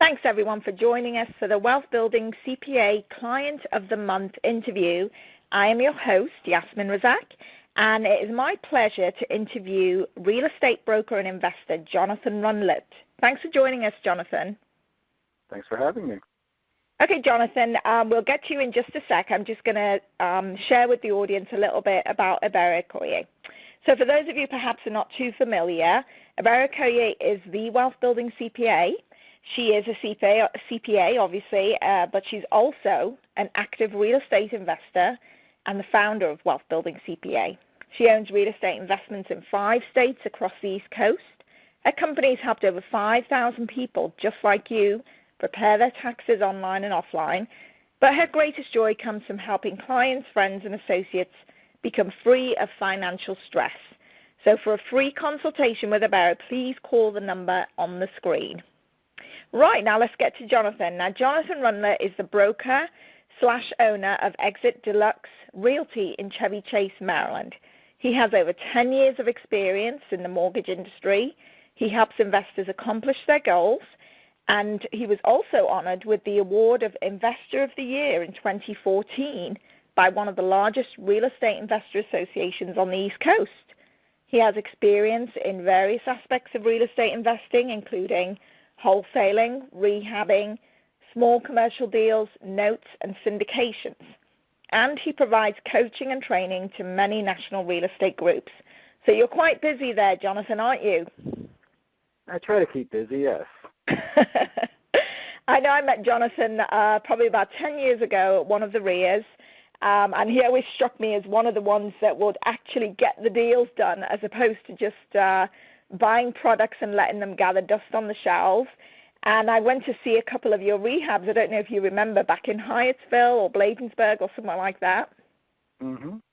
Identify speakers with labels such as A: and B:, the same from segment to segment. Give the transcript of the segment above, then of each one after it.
A: Thanks everyone for joining us for the Wealth Building CPA Client of the Month interview. I am your host, Yasmin Razak, and it is my pleasure to interview real estate broker and investor Jonathan Rundlett. Thanks for joining us, Jonathan.
B: Thanks for having me.
A: Okay, Jonathan, we'll get to you in just a sec. I'm just going to share with the audience a little bit about Ebere Collier. So for those of you perhaps are not too familiar, Ebere Collier is the Wealth Building CPA. She is a CPA obviously, but she's also an active real estate investor and the founder of Wealth Building CPA. She owns real estate investments in 5 states across the East Coast. Her company has helped over 5,000 people, just like you, prepare their taxes online and offline. But her greatest joy comes from helping clients, friends, and associates become free of financial stress. So for a free consultation with Ebere, please call the number on the screen. Right, now let's get to Jonathan. Now, Jonathan Rundlett is the broker/owner of Exit Deluxe Realty in Chevy Chase, Maryland. He has over 10 years of experience in the mortgage industry. He helps investors accomplish their goals, and he was also honored with the award of Investor of the Year in 2014 by one of the largest real estate investor associations on the East Coast. He has experience in various aspects of real estate investing, including wholesaling, rehabbing, small commercial deals, notes, and syndications. And he provides coaching and training to many national real estate groups. So you're quite busy there, Jonathan, aren't you?
B: I try to keep busy, yes.
A: I know I met Jonathan probably about 10 years ago at one of the RIAs, and he always struck me as one of the ones that would actually get the deals done as opposed to just buying products and letting them gather dust on the shelves. And I went to see a couple of your rehabs. I don't know if you remember, back in Hyattsville or Bladensburg or somewhere like that.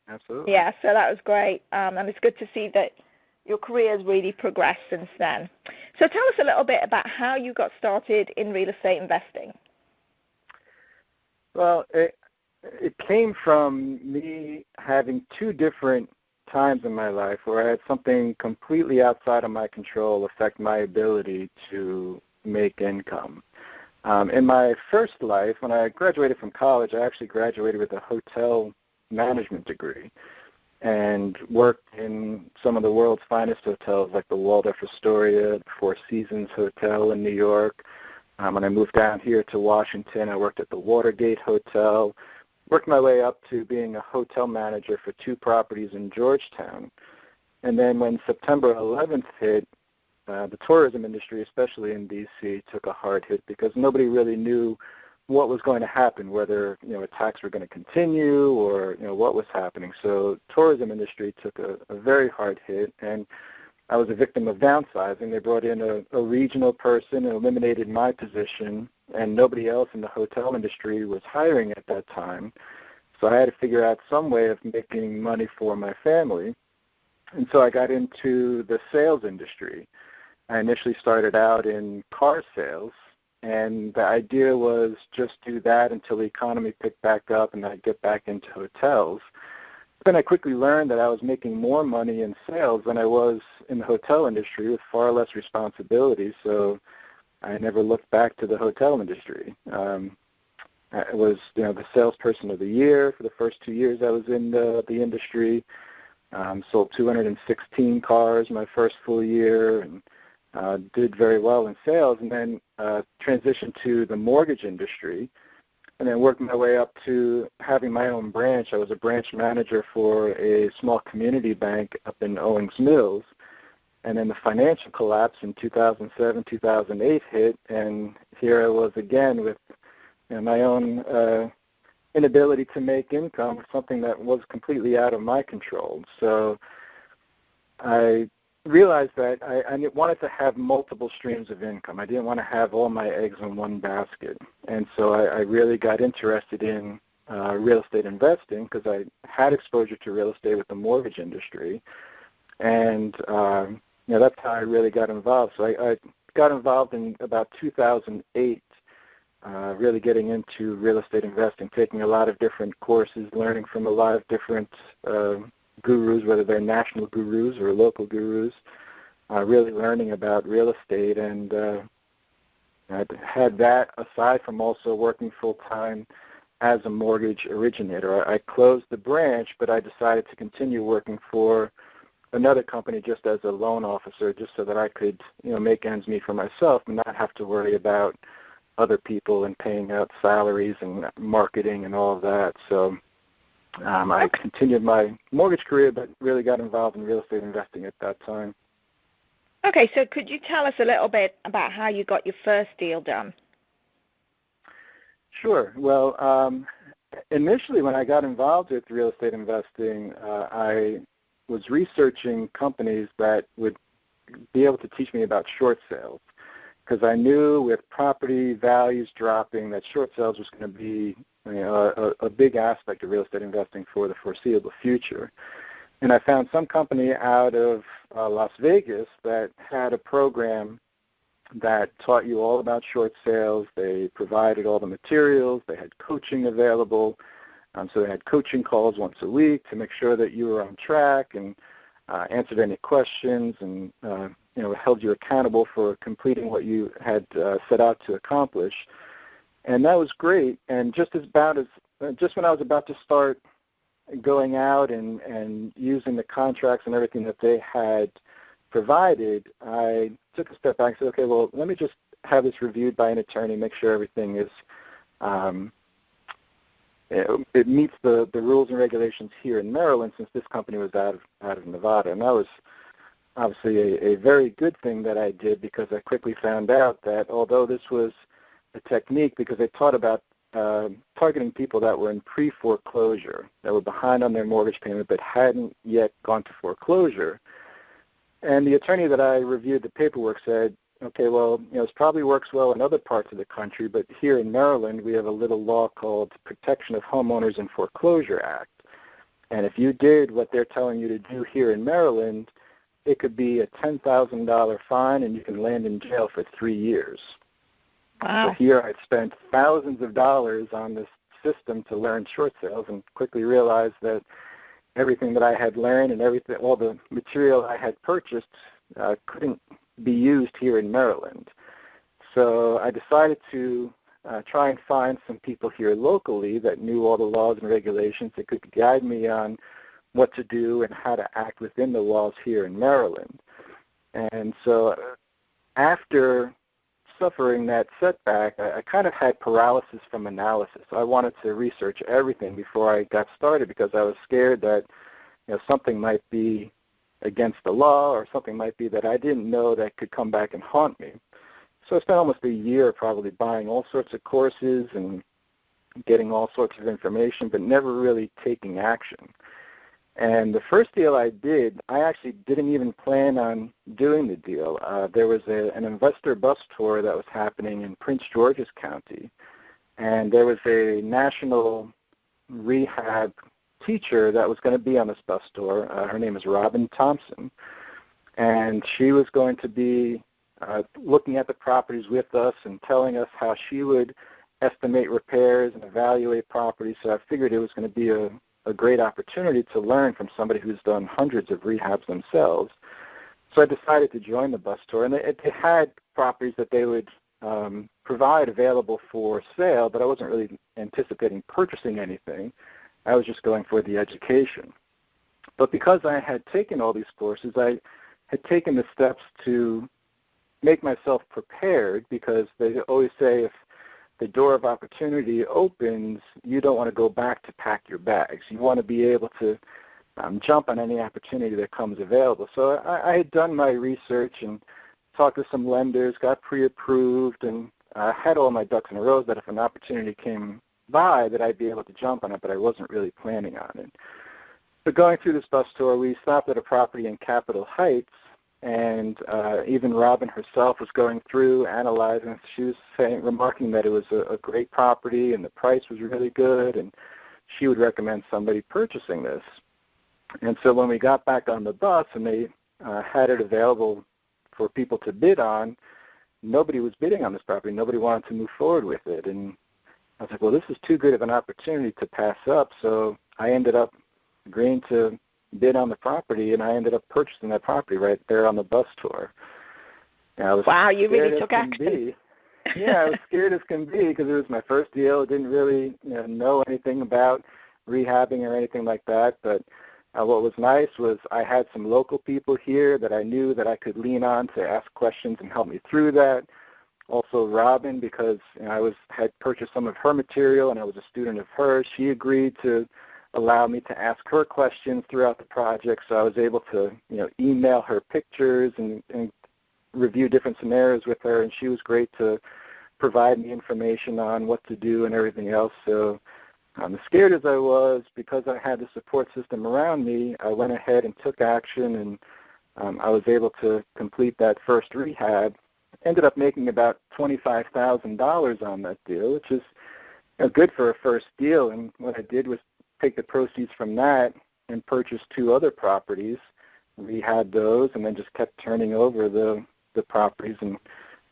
B: Absolutely.
A: Yeah, so that was great. And it's good to see that your career has really progressed since then. So tell us a little bit about how you got started in real estate investing.
B: Well, it came from me having 2 different times in my life where I had something completely outside of my control affect my ability to make income. In my first life, when I graduated from college, I actually graduated with a hotel management degree and worked in some of the world's finest hotels like the Waldorf Astoria, the Four Seasons Hotel in New York. When I moved down here to Washington, I worked at the Watergate Hotel, worked my way up to being a hotel manager for 2 properties in Georgetown. And then when September 11th hit, the tourism industry, especially in D.C., took a hard hit because nobody really knew what was going to happen, whether attacks were going to continue or what was happening. So tourism industry took a very hard hit, and I was a victim of downsizing. They brought in a regional person and eliminated my position, and nobody else in the hotel industry was hiring at that time. So I had to figure out some way of making money for my family. And so I got into the sales industry. I initially started out in car sales, and the idea was just do that until the economy picked back up and I'd get back into hotels. Then I quickly learned that I was making more money in sales than I was in the hotel industry with far less responsibility, so I never looked back to the hotel industry. I was the salesperson of the year for the first 2 years I was in the industry. Sold 216 cars my first full year, and did very well in sales, and then transitioned to the mortgage industry, and then worked my way up to having my own branch. I was a branch manager for a small community bank up in Owings Mills, and then the financial collapse in 2007, 2008 hit, and here I was again with my own inability to make income, something that was completely out of my control. So I realized that I wanted to have multiple streams of income. I didn't want to have all my eggs in one basket. And so I really got interested in real estate investing because I had exposure to real estate with the mortgage industry. And that's how I really got involved. So I got involved in about 2008, really getting into real estate investing, taking a lot of different courses, learning from a lot of different gurus, whether they're national gurus or local gurus, really learning about real estate. And I had that aside from also working full-time as a mortgage originator. I closed the branch, but I decided to continue working for another company just as a loan officer, just so that I could, make ends meet for myself and not have to worry about other people and paying out salaries and marketing and all of that. So I continued my mortgage career, but really got involved in real estate investing at that time.
A: Okay, so could you tell us a little bit about how you got your first deal done?
B: Sure. Well, initially when I got involved with real estate investing, I was researching companies that would be able to teach me about short sales, because I knew with property values dropping that short sales was going to be a big aspect of real estate investing for the foreseeable future. And I found some company out of Las Vegas that had a program that taught you all about short sales. They provided all the materials. They had coaching available. So they had coaching calls once a week to make sure that you were on track and answered any questions and held you accountable for completing what you had set out to accomplish. And that was great. And just when I was about to start going out and using the contracts and everything that they had provided, I took a step back and said, okay, well, let me just have this reviewed by an attorney, make sure everything is, it meets the rules and regulations here in Maryland, since this company was out of Nevada. And that was obviously a very good thing that I did, because I quickly found out that although this was a technique, because they taught about targeting people that were in pre-foreclosure, that were behind on their mortgage payment but hadn't yet gone to foreclosure. And the attorney that I reviewed the paperwork said, okay, well, this probably works well in other parts of the country, but here in Maryland we have a little law called Protection of Homeowners in Foreclosure Act. And if you did what they're telling you to do here in Maryland, it could be a $10,000 fine and you can land in jail for 3 years.
A: Wow.
B: So here I'd spent thousands of dollars on this system to learn short sales, and quickly realized that everything that I had learned and all the material I had purchased couldn't be used here in Maryland. So I decided to try and find some people here locally that knew all the laws and regulations that could guide me on what to do and how to act within the laws here in Maryland. And so after suffering that setback, I kind of had paralysis from analysis. I wanted to research everything before I got started, because I was scared that something might be against the law, or something might be that I didn't know that could come back and haunt me. So I spent almost a year probably buying all sorts of courses and getting all sorts of information, but never really taking action. And the first deal I did, I actually didn't even plan on doing the deal. There was an investor bus tour that was happening in Prince George's County, and there was a national rehab teacher that was going to be on this bus tour. Her name is Robin Thompson, and she was going to be looking at the properties with us and telling us how she would estimate repairs and evaluate properties. So I figured it was going to be a great opportunity to learn from somebody who's done hundreds of rehabs themselves. So I decided to join the bus tour, and they had properties that they would provide available for sale, but I wasn't really anticipating purchasing anything. I was just going for the education. But because I had taken all these courses, I had taken the steps to make myself prepared, because they always say if the door of opportunity opens, you don't want to go back to pack your bags. You want to be able to jump on any opportunity that comes available. So I had done my research and talked to some lenders, got pre-approved, and had all my ducks in a row that if an opportunity came by that I'd be able to jump on it, but I wasn't really planning on it. So going through this bus tour, we stopped at a property in Capitol Heights, and even Robin herself was going through, analyzing. She was remarking that it was a great property and the price was really good, and she would recommend somebody purchasing this. And so when we got back on the bus and they had it available for people to bid on, nobody was bidding on this property. Nobody wanted to move forward with it. And I was like, well, this is too good of an opportunity to pass up. So I ended up agreeing to bid on the property, and I ended up purchasing that property right there on the bus tour.
A: Wow, you really took action.
B: Yeah, I was scared as can be because it was my first deal. Didn't really know anything about rehabbing or anything like that. But what was nice was I had some local people here that I knew that I could lean on to ask questions and help me through that. Also Robin, because had purchased some of her material and I was a student of hers. She agreed to allow me to ask her questions throughout the project, so I was able to email her pictures and review different scenarios with her, and she was great to provide me information on what to do and everything else. So as scared as I was, because I had the support system around me, I went ahead and took action, and I was able to complete that first rehab. Ended up making about $25,000 on that deal, which is good for a first deal. And what I did was take the proceeds from that and purchase 2 other properties, rehab those, and then just kept turning over the properties and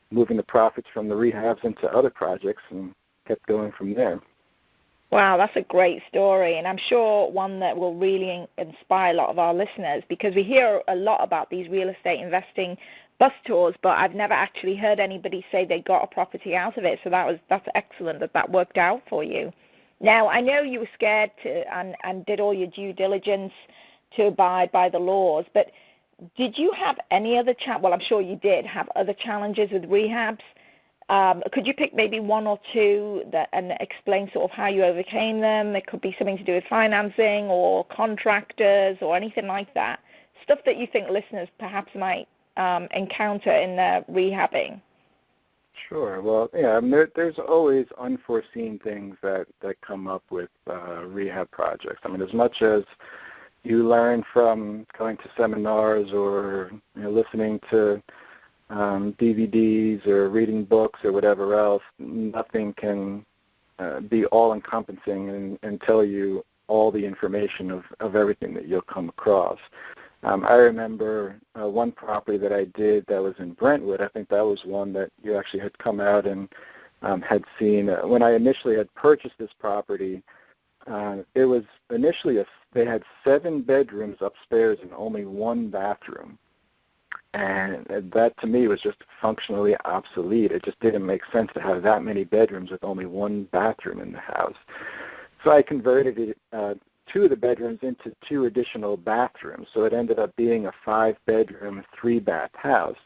B: moving the profits from the rehabs into other projects and kept going from there.
A: Wow, that's a great story, and I'm sure one that will really inspire a lot of our listeners, because we hear a lot about these real estate investing bus tours, but I've never actually heard anybody say they got a property out of it. So that's excellent that worked out for you. Now, I know you were scared and did all your due diligence to abide by the laws, but did you have any other well, I'm sure you did have other challenges with rehabs. Could you pick maybe 1 or 2 and explain sort of how you overcame them? It could be something to do with financing or contractors or anything like that. Stuff that you think listeners perhaps might encounter in their rehabbing.
B: Sure. Well, yeah, there's always unforeseen things that come up with rehab projects. I mean, as much as you learn from going to seminars or listening to DVDs or reading books or whatever else, nothing can be all-encompassing and tell you all the information of everything that you'll come across. I remember one property that I did that was in Brentwood. I think that was one that you actually had come out and had seen. When I initially had purchased this property, it was initially they had 7 bedrooms upstairs and only 1 bathroom. And that, to me, was just functionally obsolete. It just didn't make sense to have that many bedrooms with only 1 bathroom in the house. So I converted it, 2 of the bedrooms into 2 additional bathrooms. So it ended up being a 5-bedroom, 3-bath house.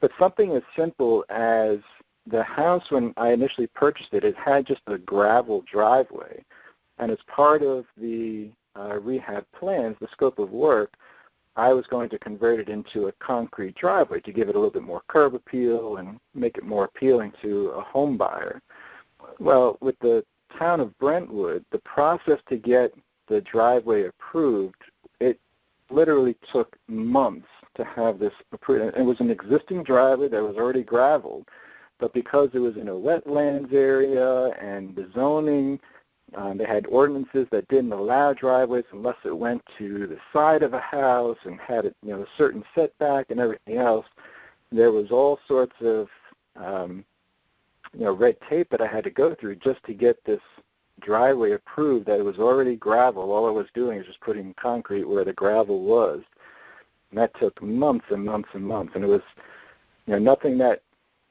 B: But something as simple as the house, when I initially purchased it, it had just a gravel driveway. And as part of the rehab plans, the scope of work, I was going to convert it into a concrete driveway to give it a little bit more curb appeal and make it more appealing to a home buyer. Well, with the town of Brentwood, the process to get the driveway approved, it literally took months to have this approved. It was an existing driveway that was already graveled, but because it was in a wetlands area and the zoning, they had ordinances that didn't allow driveways unless it went to the side of a house and had a certain setback and everything else. There was all sorts of red tape that I had to go through just to get this driveway approved that it was already gravel. All I was doing is just putting concrete where the gravel was. And that took months and months and months. And it was nothing that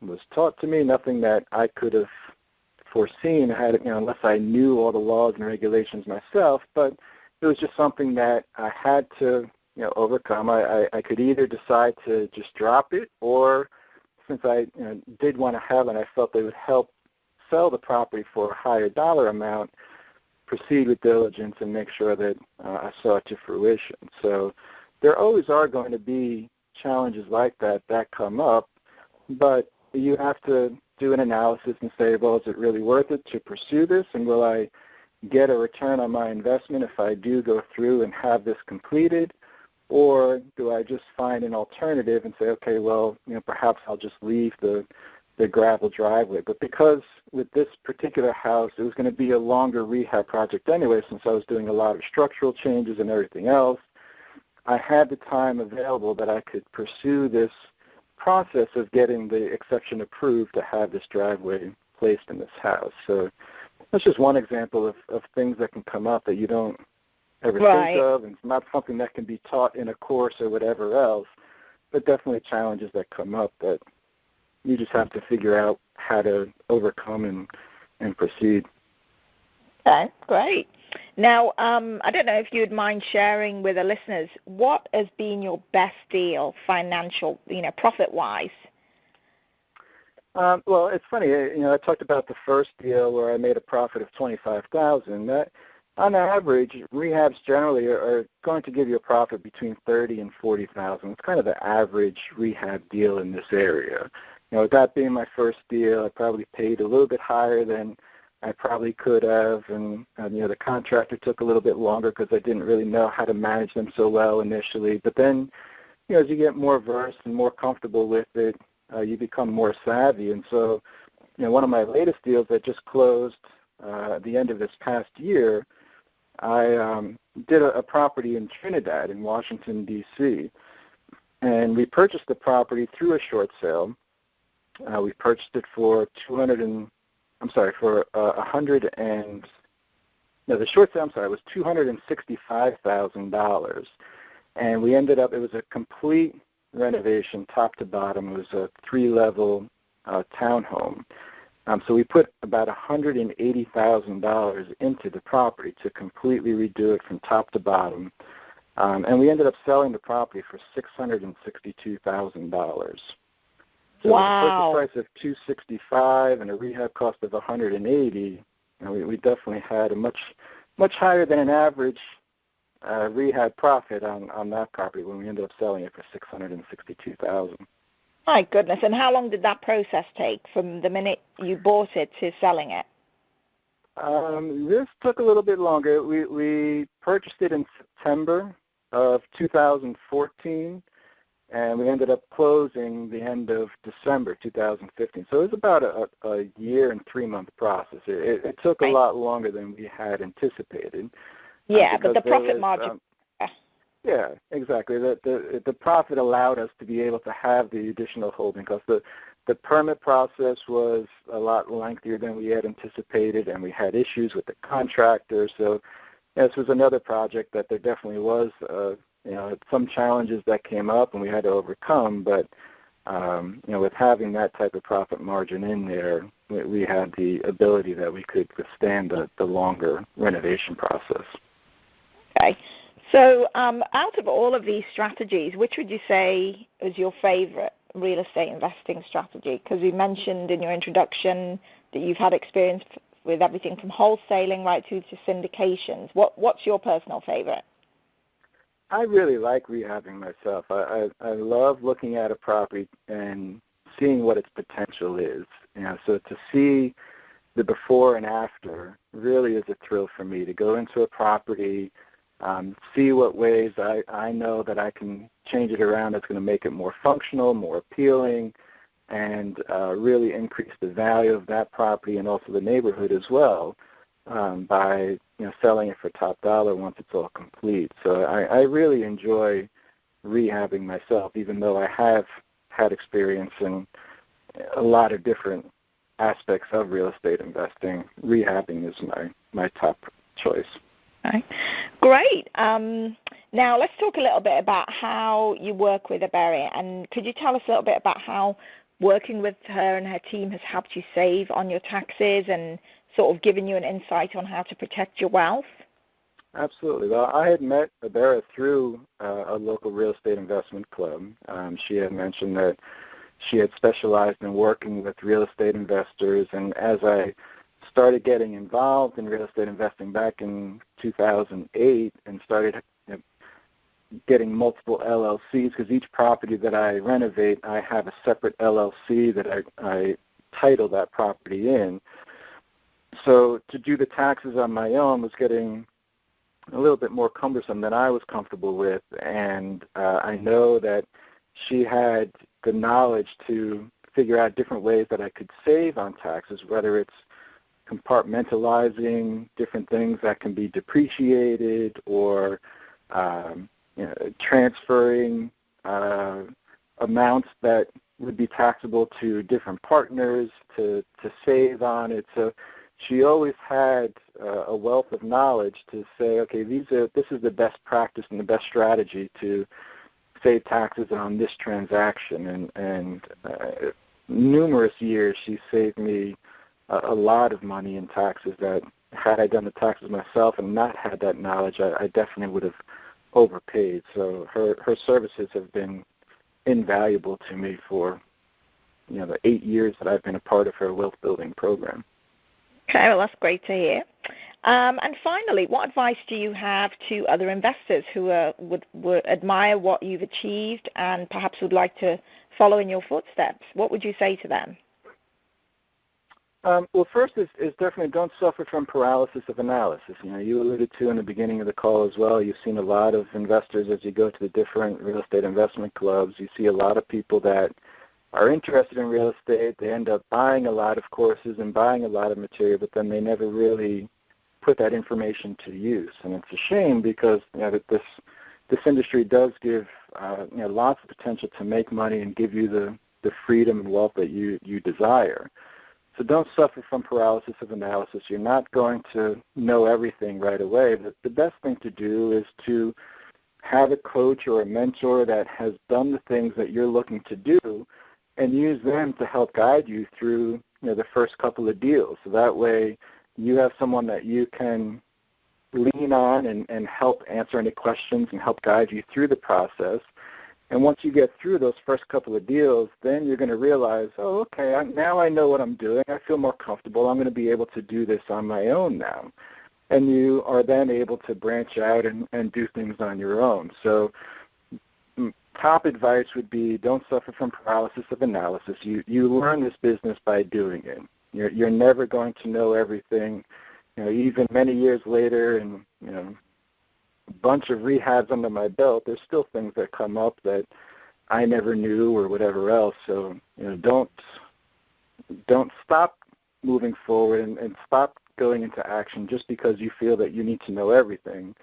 B: was taught to me, nothing that I could have foreseen unless I knew all the laws and regulations myself. But it was just something that I had to overcome. I could either decide to just drop it, or since I did want to have it, I felt they would help sell the property for a higher dollar amount, proceed with diligence and make sure that I saw it to fruition. So there always are going to be challenges like that come up, but you have to do an analysis and say, well, is it really worth it to pursue this, and will I get a return on my investment if I do go through and have this completed, or do I just find an alternative and say, okay, well, perhaps I'll just leave the gravel driveway. But because with this particular house, it was going to be a longer rehab project anyway, since I was doing a lot of structural changes and everything else, I had the time available that I could pursue this process of getting the exception approved to have this driveway placed in this house. So that's just one example of things that can come up that you don't ever think of, and it's not something that can be taught in a course or whatever else, but definitely challenges that come up that you just have to figure out how to overcome and proceed.
A: Okay, great. Now, I don't know if you'd mind sharing with the listeners, what has been your best deal, financial, profit-wise?
B: Well, it's funny. I talked about the first deal where I made a profit of $25,000. That, on average, rehabs generally are going to give you a profit between $30,000 and $40,000. It's kind of the average rehab deal in this area. With that being my first deal, I probably paid a little bit higher than I probably could have, and the contractor took a little bit longer because I didn't really know how to manage them so well initially. But then, as you get more versed and more comfortable with it, you become more savvy. And so, one of my latest deals that just closed at the end of this past year, I did a property in Trinidad in Washington, D.C., and we purchased the property through a short sale. We purchased it for the short sale, was $265,000. And we ended up, it was a complete renovation, top to bottom. It was a 3-level townhome. So we put about $180,000 into the property to completely redo it from top to bottom. And we ended up selling the property for $662,000. So
A: wow.
B: With a purchase price of $265 and a rehab cost of $180, we definitely had a much higher than an average rehab profit on that property when we ended up selling it for $662,000.
A: My goodness. And how long did that process take from the minute you bought it to selling it?
B: This took a little bit longer. We purchased it in September of 2014, and we ended up closing the end of December 2015. So it was about a year and 3-month process. It took a lot longer than we had anticipated.
A: Yeah, but the profit margin...
B: Yeah, exactly. The profit allowed us to be able to have the additional holding because the permit process was a lot lengthier than we had anticipated, and we had issues with the contractor. So this was another project that there definitely was some challenges that came up and we had to overcome. But with having that type of profit margin in there, we had the ability that we could withstand the longer renovation process.
A: Okay. So out of all of these strategies, which would you say is your favorite real estate investing strategy? Because you mentioned in your introduction that you've had experience with everything from wholesaling right through to syndications. What's your personal favorite?
B: I really like rehabbing myself. I love looking at a property and seeing what its potential is. So to see the before and after really is a thrill for me, to go into a property, see what ways I know that I can change it around that's going to make it more functional, more appealing, and really increase the value of that property and also the neighborhood as well by selling it for top dollar once it's all complete. So I really enjoy rehabbing myself, even though I have had experience in a lot of different aspects of real estate investing. Rehabbing is my top choice.
A: Okay. Great. Now let's talk a little bit about how you work with Ebere, and could you tell us a little bit about how working with her and her team has helped you save on your taxes and sort of given you an insight on how to protect your wealth?
B: Absolutely. Well, I had met Ebere through a local real estate investment club. She had mentioned that she had specialized in working with real estate investors, and as I started getting involved in real estate investing back in 2008 and started getting multiple LLCs, because each property that I renovate, I have a separate LLC that I title that property in. So to do the taxes on my own was getting a little bit more cumbersome than I was comfortable with, and I know that she had the knowledge to figure out different ways that I could save on taxes, whether it's compartmentalizing different things that can be depreciated or transferring amounts that would be taxable to different partners to save on it. So she always had a wealth of knowledge to say, okay, this is the best practice and the best strategy to save taxes on this transaction. And numerous years, she saved me a lot of money in taxes that had I done the taxes myself and not had that knowledge, I definitely would have overpaid. So her services have been invaluable to me for, the 8 years that I've been a part of her wealth building program.
A: Okay, well, that's great to hear. And finally, what advice do you have to other investors who would admire what you've achieved and perhaps would like to follow in your footsteps? What would you say to them?
B: Well, first is definitely don't suffer from paralysis of analysis. You alluded to in the beginning of the call as well, you've seen a lot of investors as you go to the different real estate investment clubs. You see a lot of people that are interested in real estate. They end up buying a lot of courses and buying a lot of material, but then they never really put that information to use. And it's a shame because that this industry does give lots of potential to make money and give you the freedom and wealth that you desire. So don't suffer from paralysis of analysis. You're not going to know everything right away. But the best thing to do is to have a coach or a mentor that has done the things that you're looking to do and use them to help guide you through the first couple of deals. So that way you have someone that you can lean on and help answer any questions and help guide you through the process. And once you get through those first couple of deals, then you're going to realize, oh, okay, now I know what I'm doing. I feel more comfortable. I'm going to be able to do this on my own now. And you are then able to branch out and do things on your own. So top advice would be don't suffer from paralysis of analysis. You learn this business by doing it. You're never going to know everything. Even many years later and, a bunch of rehabs under my belt, there's still things that come up that I never knew or whatever else. So, don't stop moving forward and stop going into action just because you feel that you need to know everything.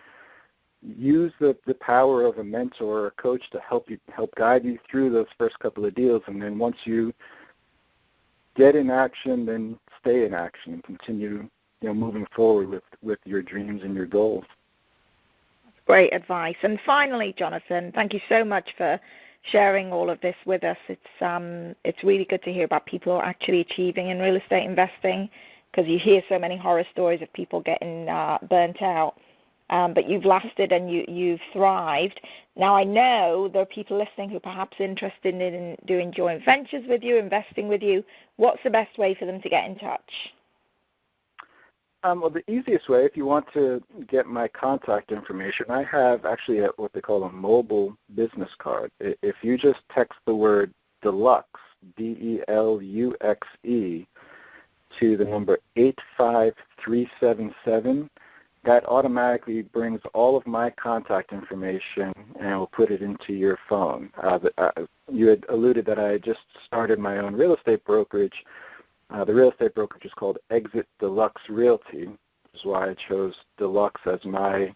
B: Use the power of a mentor or a coach to help guide you through those first couple of deals, and then once you get in action, then stay in action and continue moving forward with your dreams and your goals.
A: Great advice. And finally, Jonathan, thank you so much for sharing all of this with us. It's really good to hear about people actually achieving in real estate investing, because you hear so many horror stories of people getting burnt out. But you've lasted and you've thrived. Now, I know there are people listening who are perhaps interested in doing joint ventures with you, investing with you. What's the best way for them to get in touch?
B: Well, the easiest way, if you want to get my contact information, I have actually what they call a mobile business card. If you just text the word Deluxe, D-E-L-U-X-E, to the number 85377, that automatically brings all of my contact information and will put it into your phone. You had alluded that I just started my own real estate brokerage. The real estate brokerage is called Exit Deluxe Realty, which is why I chose Deluxe as my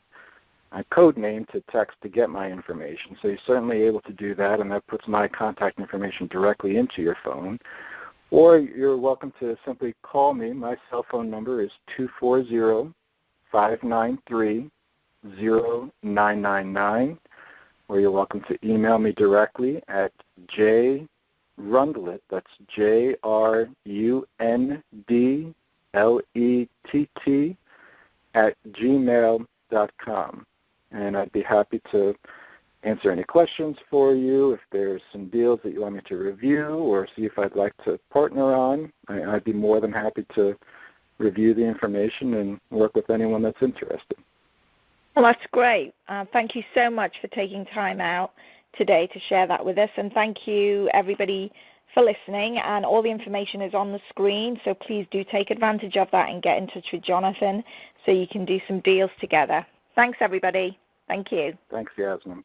B: code name to text to get my information. So you're certainly able to do that, and that puts my contact information directly into your phone. Or you're welcome to simply call me. My cell phone number is 240-593-0999, or you're welcome to email me directly at Rundlett, that's JRUNDLETT @gmail.com. And I'd be happy to answer any questions for you. If there's some deals that you want me to review or see if I'd like to partner on, I'd be more than happy to review the information and work with anyone that's interested.
A: Well, that's great. Thank you so much for taking time out today to share that with us, and thank you everybody for listening. And all the information is on the screen, so please do take advantage of that and get in touch with Jonathan so you can do some deals together. Thanks everybody. Thank you.
B: Thanks, Yasmin.